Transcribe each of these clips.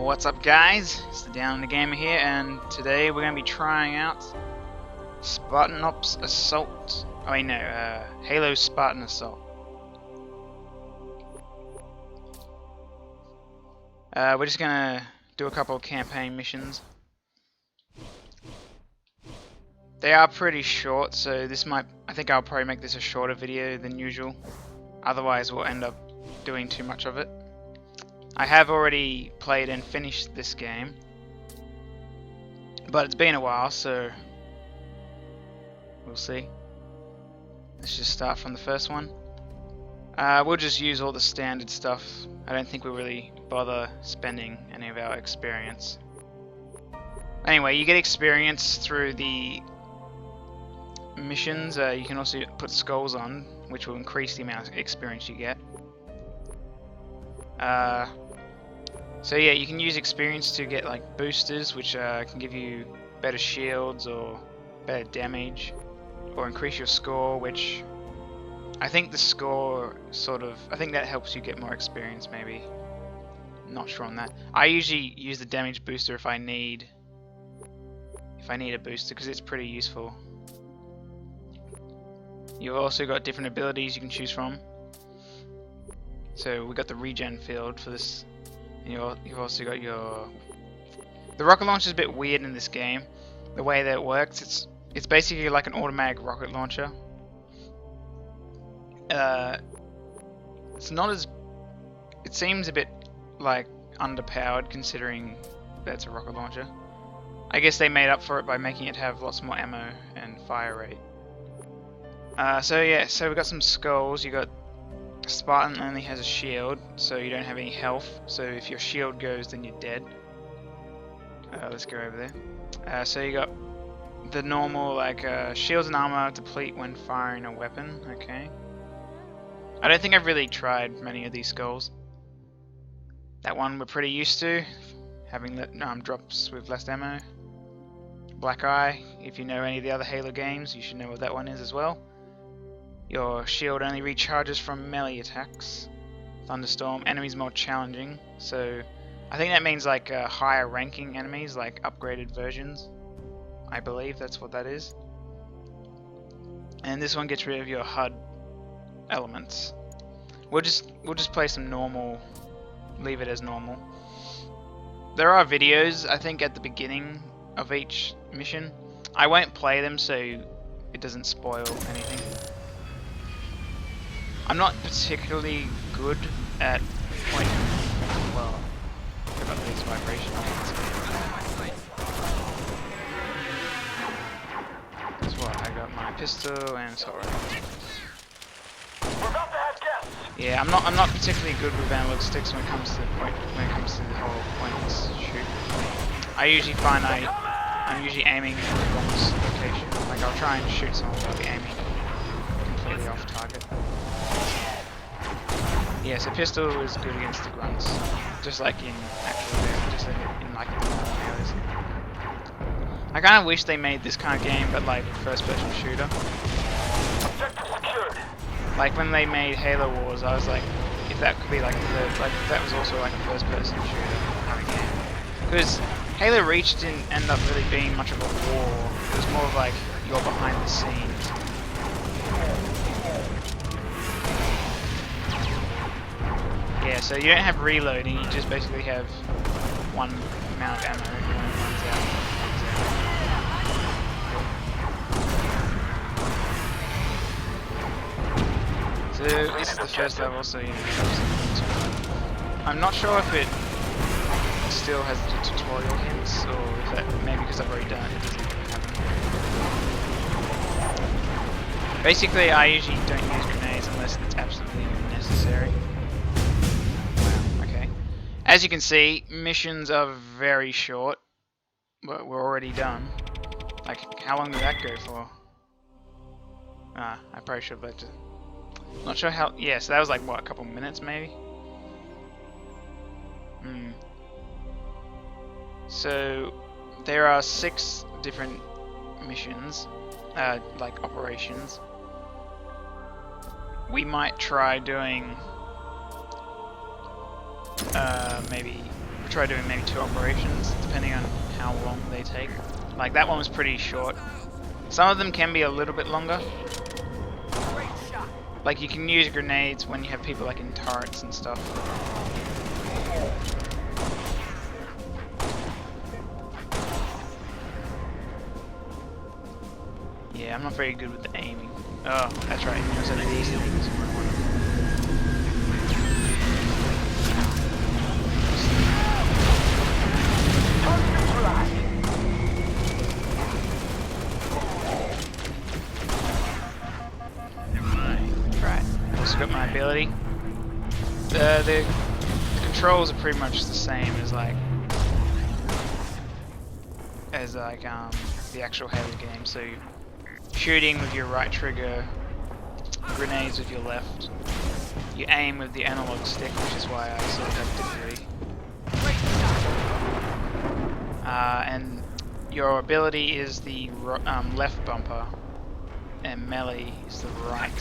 What's up, guys? It's the Downunder Gamer here, and today we're going to be trying out Spartan Assault. Oh wait, no, Halo Spartan Assault. We're just going to do a couple of campaign missions. They are pretty short, so I think I'll probably make this a shorter video than usual. Otherwise, we'll end up doing too much of it. I have already played and finished this game, but it's been a while, so we'll see. Let's just start from the first one. We'll just use all the standard stuff. I don't think we'll really bother spending any of our experience. Anyway, you get experience through the missions. You can also put skulls on, which will increase the amount of experience you get. So yeah, you can use experience to get like boosters, which can give you better shields or better damage, or increase your score, which I think the score I think that helps you get more experience maybe. Not sure on that. I usually use the damage booster if I need a booster, because it's pretty useful. You've also got different abilities you can choose from. So we got the regen field for this, and you've also got the rocket launcher is a bit weird in this game. The way that it works, it's basically like an automatic rocket launcher. It's not as, it seems a bit like underpowered considering that it's a rocket launcher. I guess they made up for it by making it have lots more ammo and fire rate. So yeah, so we got some skulls. You got Spartan only has a shield, so you don't have any health. So if your shield goes, then you're dead. Let's go over there. So you got the normal like shields and armor deplete when firing a weapon. Okay. I don't think I've really tried many of these skulls. That one we're pretty used to, having the drops with less ammo. Black Eye. If you know any of the other Halo games, you should know what that one is as well. Your shield only recharges from melee attacks. Thunderstorm. Enemies more challenging. So I think that means like higher ranking enemies, like upgraded versions. I believe that's what that is. And this one gets rid of your HUD elements. We'll just play some normal. Leave it as normal. There are videos, I think, at the beginning of each mission. I won't play them so it doesn't spoil anything. I'm not particularly good at pointing. Well, I got these vibration things. That's what I got, my pistol and assault rifle. Yeah, I'm not particularly good with analog sticks when it comes to the whole pointless shoot. I usually find I'm usually aiming in the wrong location. Like I'll try and shoot someone while I'll be aiming completely off target. Yeah, so pistol is good against the grunts, just like in in like the normal videos. I kind of wish they made this kind of game, but like first-person shooter. Like when they made Halo Wars, I was like, if that could be like if that was also like a first-person shooter kind of game. Because Halo Reach didn't end up really being much of a war. It was more of like you're behind the scenes. Yeah, so you don't have reloading, you just basically have one amount of ammo and when it runs out, So this is the first level, so you know, I'm not sure if it still has the tutorial hints, or if that, maybe because I've already done it, it doesn't have them. Basically, I usually don't use grenades unless it's absolutely necessary. As you can see, missions are very short, but we're already done. Like, how long did that go for? I probably should have let it. Not sure how. Yeah, so that was like what, a couple minutes maybe. So there are 6 different missions, like operations. We might try doing maybe try doing maybe 2 operations, depending on how long they take. Like that one was pretty short. Some of them can be a little bit longer. Like you can use grenades when you have people like in turrets and stuff. Yeah, I'm not very good with the aiming. Oh, that's right. You know, so these things were one of them. Right. Also got my ability. The controls are pretty much the same as the actual Halo game. So shooting with your right trigger, grenades with your left. You aim with the analog stick, which is why I sort of have difficulty. And your ability is the left bumper, and melee is the right.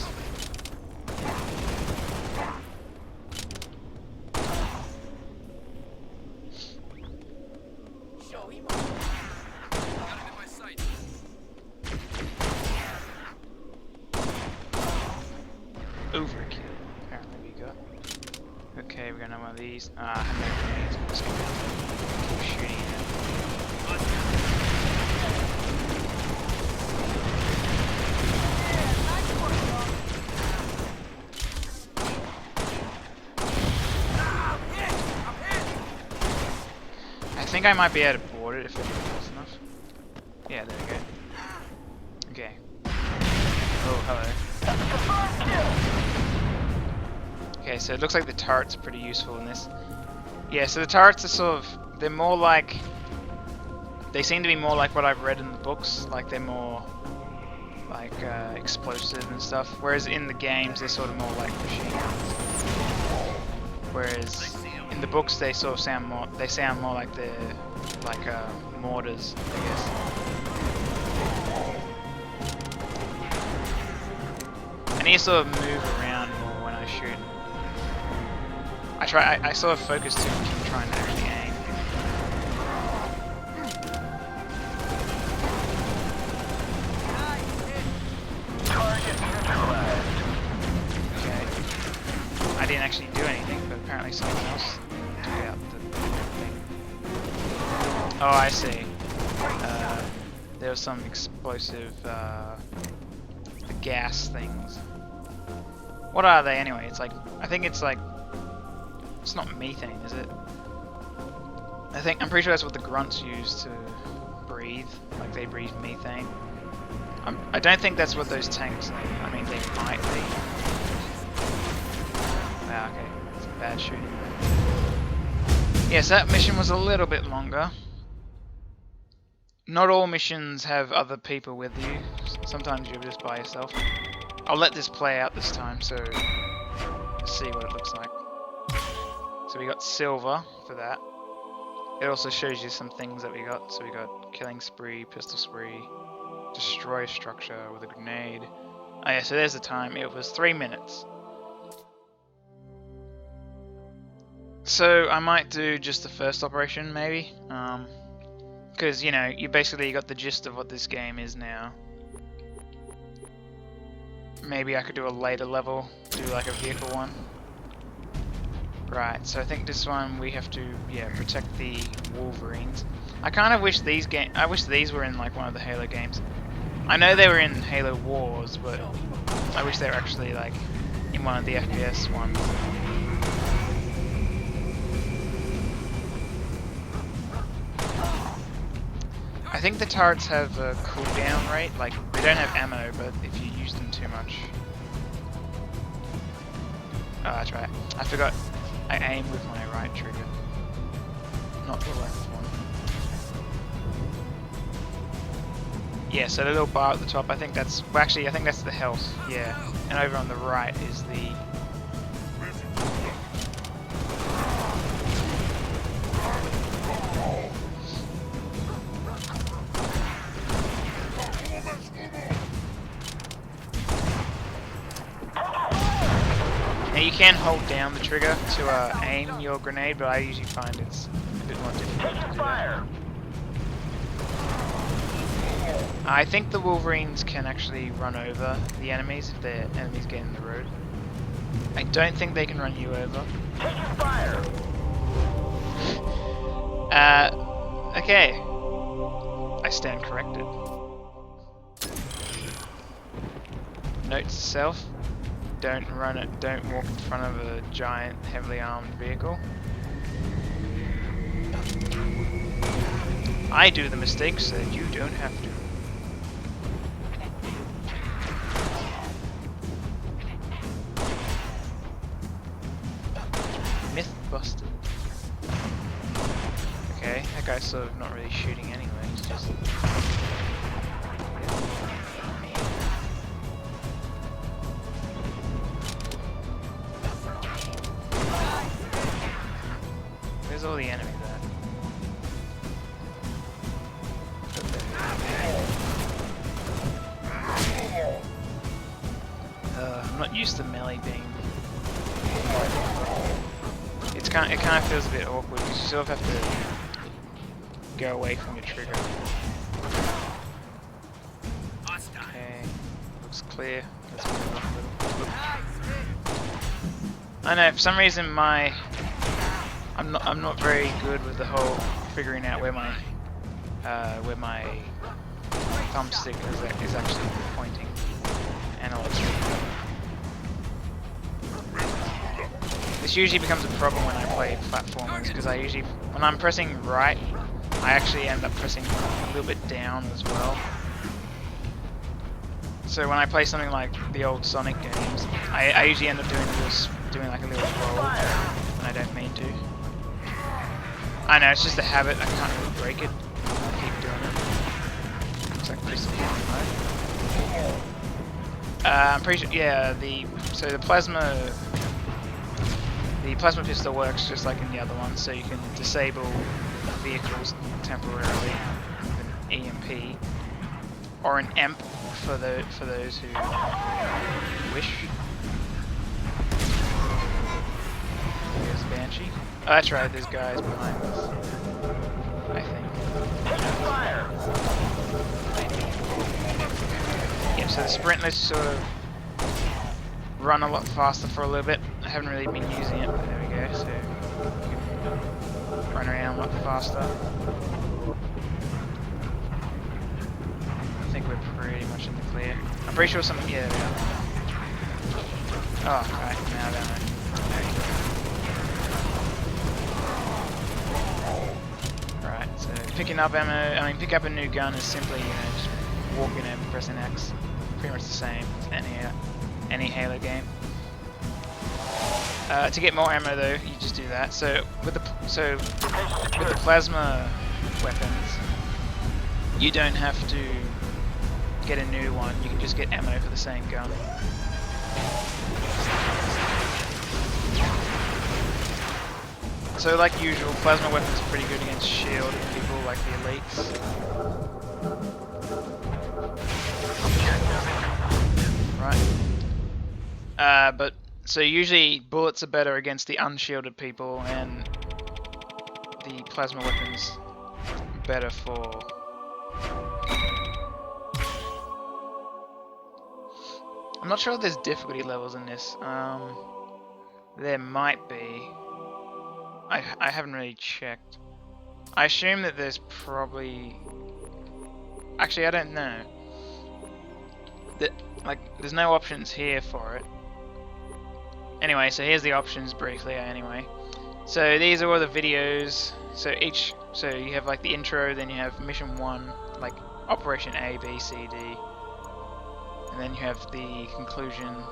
Overkill, apparently we got. Okay, we're gonna have one of these. I have no grenades, I'm just gonna keep shooting it. I think I might be able to board it if it's close enough. Yeah, there we go. Okay. Oh, hello. Okay, so it looks like the turrets are pretty useful in this. Yeah, so the turrets are sort of, they're more like, they seem to be more like what I've read in the books, like they're more like explosive and stuff, whereas in the games they're sort of more like machine guns. Whereas in the books they sort of sound more, like they're like mortars, I guess. I need to sort of move around more when I shoot. I sort of focus too much on trying to actually aim. Okay. I didn't actually do anything, but apparently someone else took out the thing. Oh, I see. There was some explosive gas things. What are they anyway? It's like, I think it's like, it's not methane, is it? I'm pretty sure that's what the grunts use to breathe. Like they breathe methane. I don't think that's what those tanks. I mean, they might be. Ah, okay, it's bad shooting. Yes, that mission was a little bit longer. Not all missions have other people with you. Sometimes you're just by yourself. I'll let this play out this time, so let's see what it looks like. So we got silver for that. It also shows you some things that we got. So we got killing spree, pistol spree, destroy structure with a grenade. Oh yeah, so there's the time. It was 3 minutes. So I might do just the first operation, maybe. Because, you know, you basically got the gist of what this game is now. Maybe I could do a later level, do like a vehicle one. Right, so I think this one we have to, yeah, protect the Wolverines. I kind of wish these were in like one of the Halo games. I know they were in Halo Wars, but I wish they were actually like in one of the FPS ones. I think the turrets have a cooldown rate, like they don't have ammo, but if you use them too much. Oh, that's right. I forgot. I aim with my right trigger, not the left one. Yeah, so the little bar at the top, I think that's, well, actually I think that's the health, yeah. And over on the right is the... Now you can hold down the trigger to aim your grenade, but I usually find it's bit more difficult to do that. I think the Wolverines can actually run over the enemies if their enemies get in the road. I don't think they can run you over. Okay. I stand corrected. Note to self: don't run it. Don't walk in front of a giant, heavily armed vehicle. I do the mistakes so that you don't have to. Myth busted. Okay, that guy's sort of not really shooting anyway, he's just... Where's all the enemies at? I'm not used to melee being... It kind of feels a bit awkward because you sort of have to go away from your trigger. Okay, looks clear. Let's move up a little. I know, for some reason I'm not very good with the whole figuring out where my thumbstick is actually pointing analog stick. This usually becomes a problem when I play platformers because when I'm pressing right, I actually end up pressing a little bit down as well. So when I play something like the old Sonic games, I usually end up doing like a little roll when I don't mean to. I know, it's just a habit, I can't really break it. I keep doing it. Looks like crystal right? I'm pretty sure, yeah, the plasma pistol works just like in the other one, so you can disable vehicles temporarily with an EMP or an EMP for those who wish. There's Banshee. Oh, that's right. There's guys behind us. I think. Yep. So the sprint lets sort of run a lot faster for a little bit. I haven't really been using it. There we go. So you can run around a lot faster. I think we're pretty much in the clear. I'm pretty sure yeah, there we are. Oh, right, now I don't know. Right, so picking up ammo, pick up a new gun is simply, just walking over, pressing X. Pretty much the same as any Halo game. To get more ammo though, you just do that. So with the plasma weapons, you don't have to get a new one. You can just get ammo for the same gun. So like usual, plasma weapons are pretty good against shielded people like the elites. Right. But so usually bullets are better against the unshielded people, and the plasma weapons better for... I'm not sure if there's difficulty levels in this. There might be. I haven't really checked. I assume that there's probably... Actually, I don't know. There's no options here for it. Anyway, so here's the options briefly anyway. So these are all the videos. So you have like the intro, then you have mission 1, like Operation A, B, C, D. And then you have the conclusion.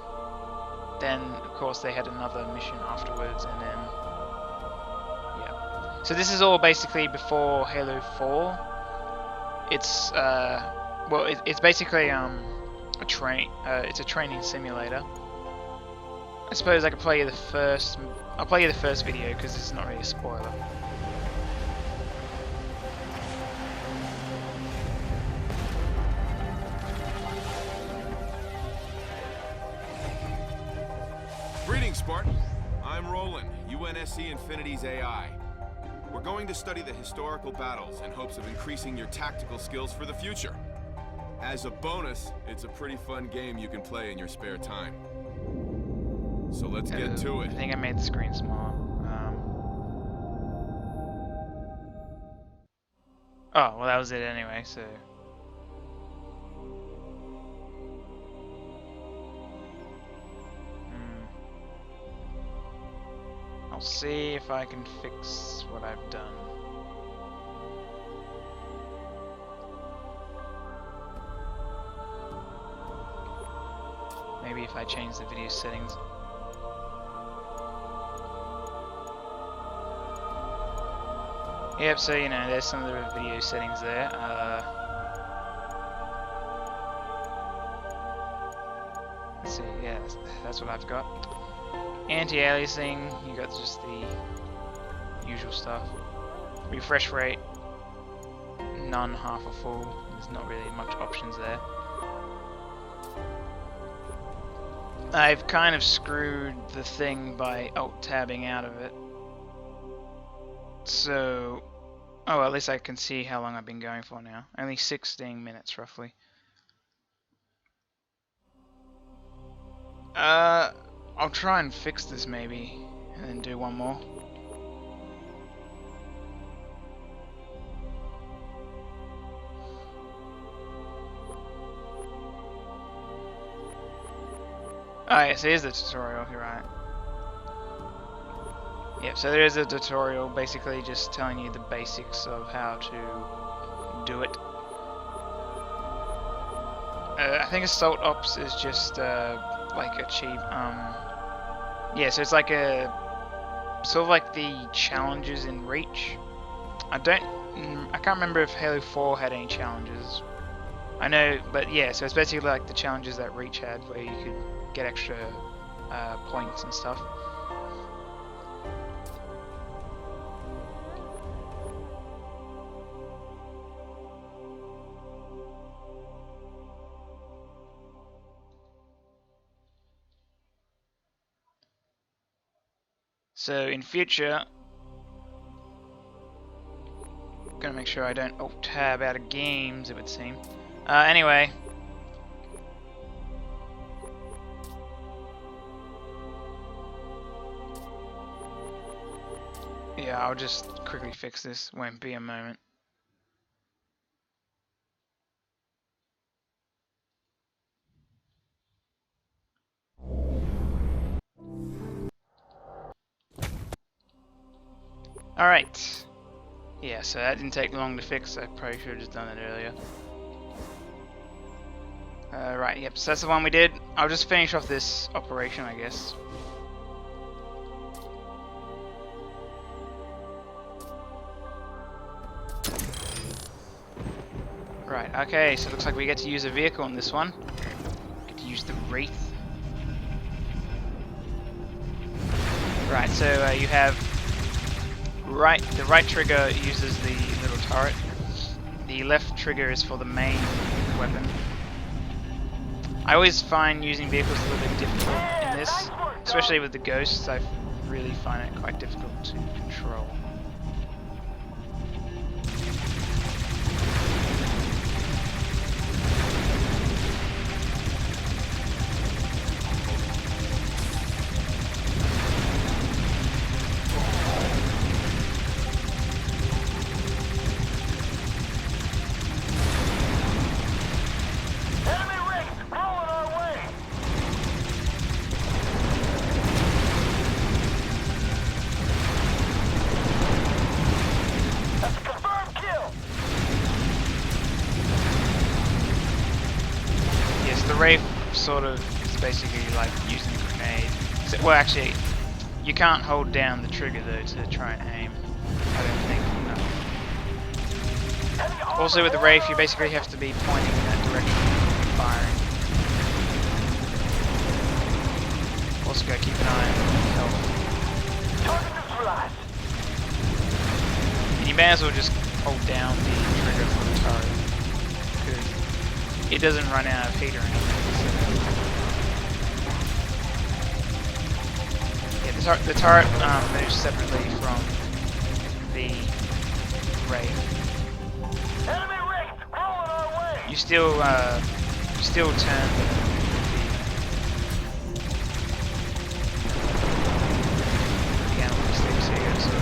Then, of course, they had another mission afterwards, and then... Yeah. So this is all basically before Halo 4. It's, well, it's basically, it's a training simulator. I suppose I could play you the first... I'll play you the first video, because it's not really a spoiler. Greetings, Spartan. I'm Roland, UNSC Infinity's AI. We're going to study the historical battles in hopes of increasing your tactical skills for the future. As a bonus, it's a pretty fun game you can play in your spare time. So let's get to it. I think I made the screen small. Oh, well that was it anyway, so... I'll see if I can fix what I've done. Maybe if I change the video settings. Yep, so you know, there's some of the video settings there. Let's see, yeah, that's what I've got. Anti-aliasing, you got just the usual stuff. Refresh rate, none, half or full. There's not really much options there. I've kind of screwed the thing by alt-tabbing out of it. So, oh, at least I can see how long I've been going for now. Only 16 minutes, roughly. I'll try and fix this maybe, and then do one more. Oh yes, here's the tutorial, you're right. Yep, so there is a tutorial basically just telling you the basics of how to do it. I think Assault Ops is just like achieve yeah, so it's like a sort of like the challenges in Reach. I can't remember if Halo 4 had any challenges. I know, but yeah, so it's basically like the challenges that Reach had, where you could get extra points and stuff. So in future, I'm gonna make sure I don't alt-tab out of games, it would seem. Anyway. Yeah, I'll just quickly fix this, won't be a moment. Alright. Yeah, so that didn't take long to fix. I probably should have just done it earlier. Right, yep, so that's the one we did. I'll just finish off this operation, I guess. Right, okay, so it looks like we get to use a vehicle on this one. Get to use the Wraith. Right, so you have the right trigger uses the little turret. The left trigger is for the main weapon. I always find using vehicles a little bit difficult in this, especially with the ghosts. I really find it quite difficult to control. Sort of is basically like using a grenade. So, well, actually, you can't hold down the trigger though to try and aim. I don't think. No. Also, with the Wraith, you basically have to be pointing in that direction when firing. Also, gotta keep an eye on health. And you may as well just hold down the trigger for the turret, because it doesn't run out of heat or anything. The turret moves separately from the Wraith. Enemy Wraith, rolling our way. You still turn the analog stick, so you get sort of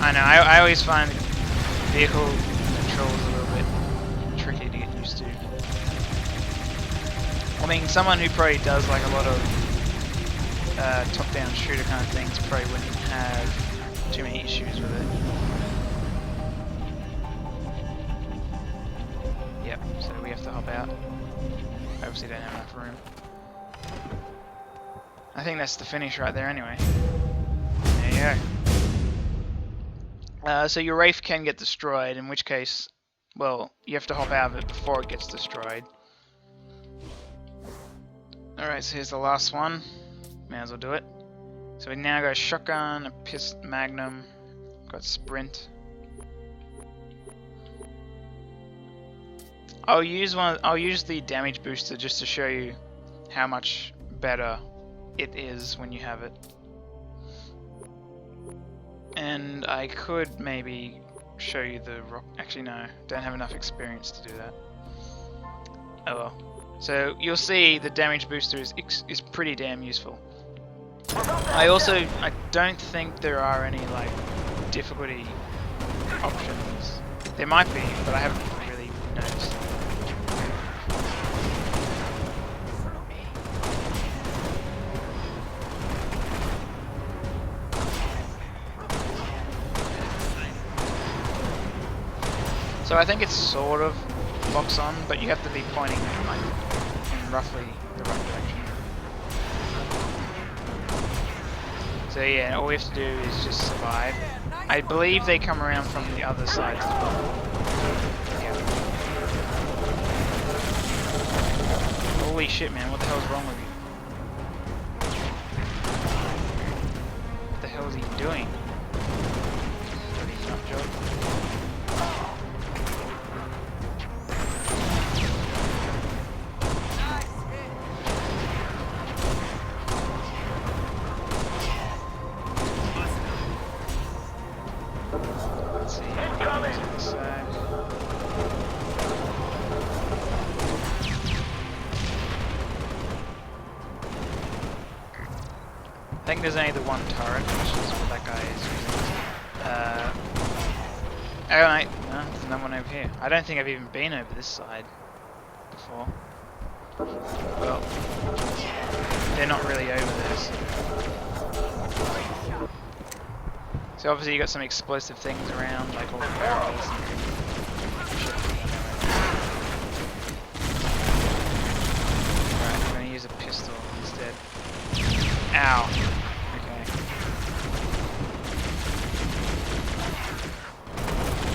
I know, I always find vehicle controls a little bit tricky to get used to. I mean, someone who probably does like a lot of top-down shooter kind of things probably wouldn't have too many issues with it. Yep, so we have to hop out. Obviously don't have enough room. I think that's the finish right there anyway. There you go. So your Wraith can get destroyed, in which case, well, you have to hop out of it before it gets destroyed. Alright, so here's the last one. May as well do it. So we now got a shotgun, a magnum, got sprint. I'll use the damage booster just to show you how much better it is when you have it. And I could maybe show you the rock. Actually, no, don't have enough experience to do that. Oh well. So you'll see the damage booster is pretty damn useful. I don't think there are any like difficulty options. There might be, but I haven't really noticed. So I think it's sort of locks on, but you have to be pointing like in roughly the right direction. So yeah, all we have to do is just survive. I believe they come around from the other side as well. Yeah. Holy shit, man, what the hell's wrong with you? What the hell is he doing? Bloody nut job. I think there's only the one turret, which is what that guy is using. Oh, no, there's another one over here. I don't think I've even been over this side before. Well, they're not really over there. So obviously you got some explosive things around, like all the barrels and shit. Right, I'm gonna use a pistol instead. Ow. Okay.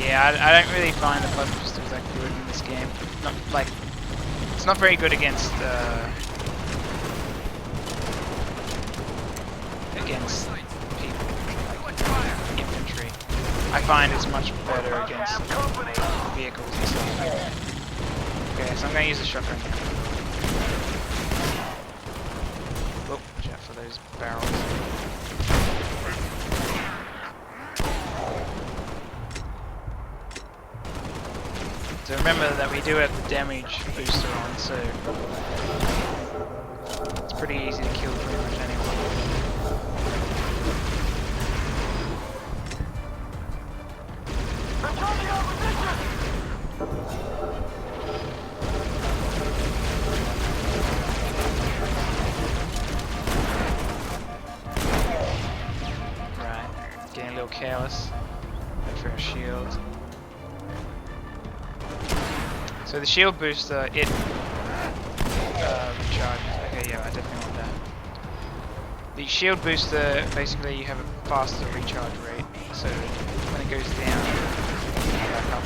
Yeah, I don't really find the plasma pistols that good in this game. Not like it's not very good against people, like infantry. I find it's much better against vehicles and stuff. Okay, so I'm gonna use a shotgun here. Oh, watch out for those barrels. So remember that we do have the damage booster on, so it's pretty easy to kill pretty much anyone. Right, getting a little careless. Wait for a shield. So the shield booster, it recharges. Okay, yeah, I definitely want that. The shield booster, basically you have a faster recharge rate, so when it goes down, you back up.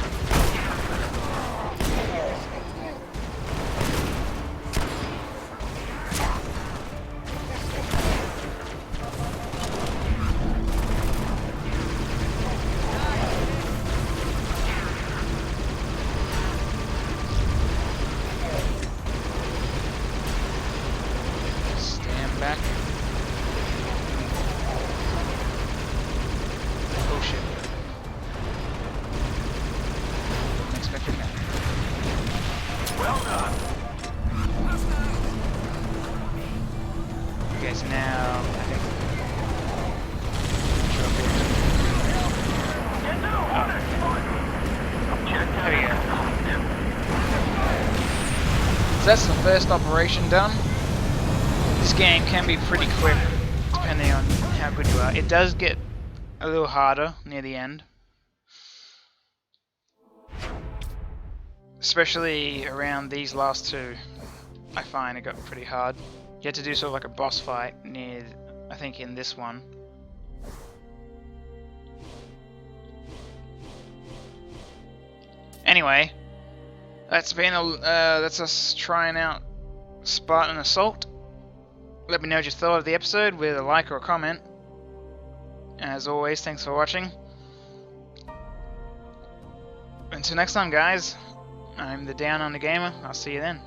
Stand back. think. There we go. So that's the first operation done. This game can be pretty quick depending on how good you are. It does get a little harder near the end. Especially around these last two. I find it got pretty hard. You had to do sort of like a boss fight near, I think in this one. Anyway, that's us trying out Spartan Assault. Let me know what you thought of the episode with a like or a comment. As always, thanks for watching. Until next time, guys, I'm the Downunder Gamer. I'll see you then.